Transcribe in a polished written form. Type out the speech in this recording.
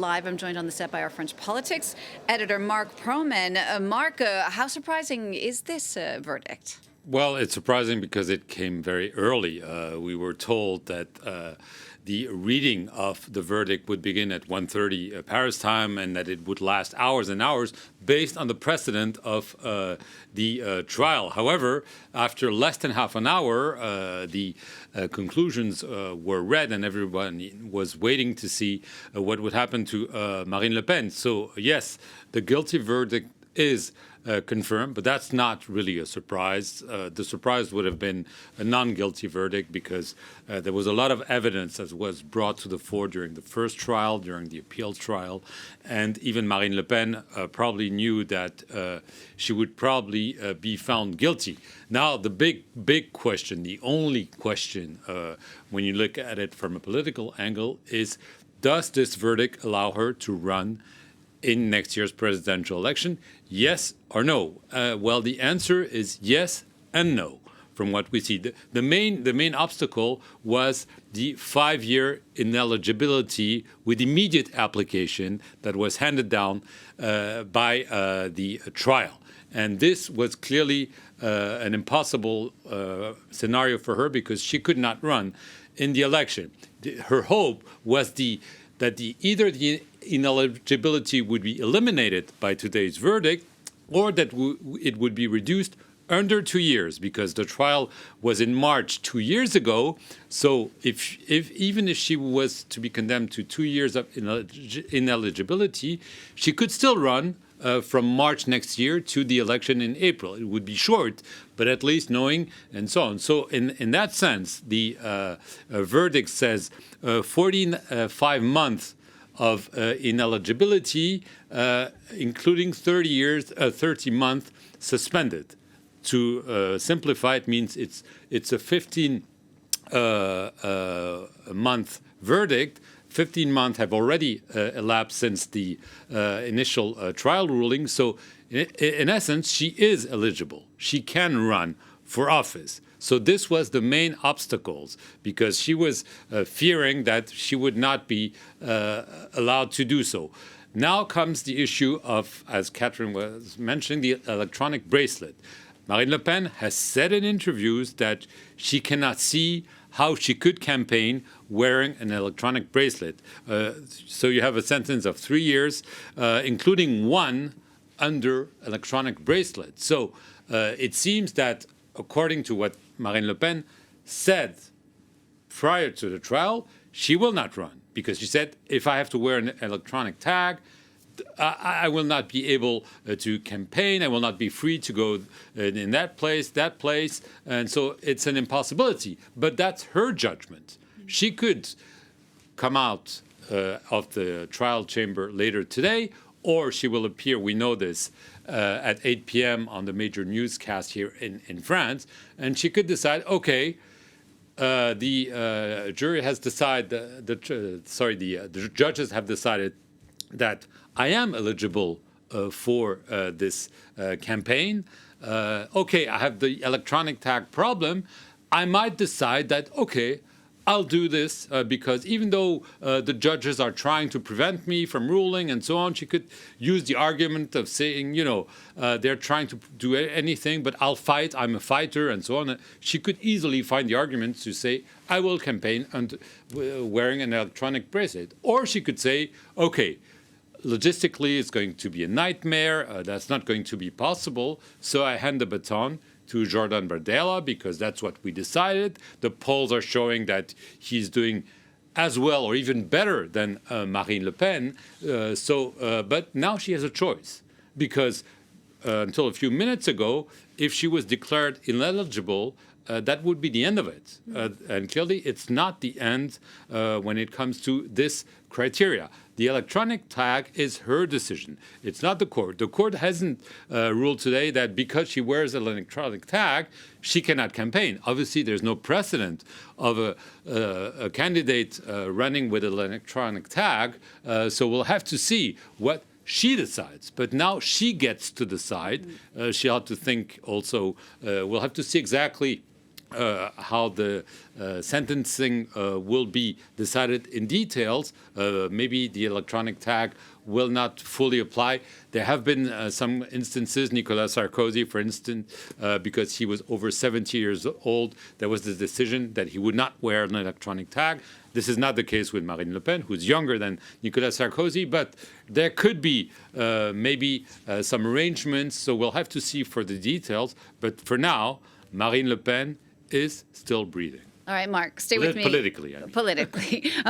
Live, I'm joined on the set by our French politics editor, Marc Perelman. Marc, how surprising is this verdict? Well, it's surprising because it came very early. We were told that the reading of the verdict would begin at 1:30 Paris time and that it would last hours and hours based on the precedent of the trial. However, after less than half an hour, the conclusions were read and everyone was waiting to see what would happen to Marine Le Pen. So, yes, the guilty verdict is confirmed, but that's not really a surprise. The surprise would have been a non-guilty verdict because there was a lot of evidence that was brought to the fore during the first trial, during the appeal trial, and even Marine Le Pen probably knew that she would probably be found guilty. Now, the big question, the only question when you look at it from a political angle is, does this verdict allow her to run in next year's presidential election? Yes or no? Well, the answer is yes and no. From what we see, the main obstacle was the 5-year ineligibility with immediate application that was handed down by the trial. And this was clearly an impossible scenario for her because she could not run in the election. Her hope was that either the ineligibility would be eliminated by today's verdict, or that it would be reduced under 2 years, because the trial was in March 2 years ago. So even if she was to be condemned to 2 years of ineligibility, she could still run from March next year to the election in April. It would be short, but at least knowing and so on. So in that sense, the verdict says 45 months of ineligibility, including 30 months suspended. To simplify, it means it's a 15 month verdict. 15 months have already elapsed since the initial trial ruling. So in essence, she is eligible. She can run for office. So this was the main obstacles, because she was fearing that she would not be allowed to do so. Now comes the issue of, as Catherine was mentioning, the electronic bracelet. Marine Le Pen has said in interviews that she cannot see how she could campaign wearing an electronic bracelet. So you have a sentence of 3 years, including one under electronic bracelet. So it seems that, according to what Marine Le Pen said prior to the trial, she will not run, because she said, if I have to wear an electronic tag, I will not be able to campaign. I will not be free to go in that place. And so it's an impossibility. But that's her judgment. She could come out of the trial chamber later today, or she will appear, we know this, at 8 p.m. on the major newscast here in France. And she could decide, okay, the jury has decided, the judges have decided that I am eligible for this campaign. Okay, I have the electronic tag problem. I might decide that, okay, I'll do this because even though the judges are trying to prevent me from ruling and so on, she could use the argument of saying, they're trying to do anything, but I'll fight, I'm a fighter, and so on. She could easily find the arguments to say, I will campaign wearing an electronic bracelet. Or she could say, okay, logistically, it's going to be a nightmare. That's not going to be possible. So I hand the baton to Jordan Bardella, because that's what we decided. The polls are showing that he's doing as well or even better than Marine Le Pen. But now she has a choice, because until a few minutes ago, if she was declared ineligible, that would be the end of it. And clearly, it's not the end when it comes to this criteria. The electronic tag is her decision. It's not the court. The court hasn't ruled today that because she wears an electronic tag, she cannot campaign. Obviously, there's no precedent of a candidate running with an electronic tag. So we'll have to see what she decides. But now she gets to decide. She'll have to think also. We'll have to see exactly how the sentencing will be decided in details. Maybe the electronic tag will not fully apply. There have been some instances, Nicolas Sarkozy, for instance, because he was over 70 years old, there was the decision that he would not wear an electronic tag. This is not the case with Marine Le Pen, who's younger than Nicolas Sarkozy, but there could be maybe some arrangements, so we'll have to see for the details. But for now, Marine Le Pen is still breathing. All right, Marc, stay with me. Politically, I mean. Politically.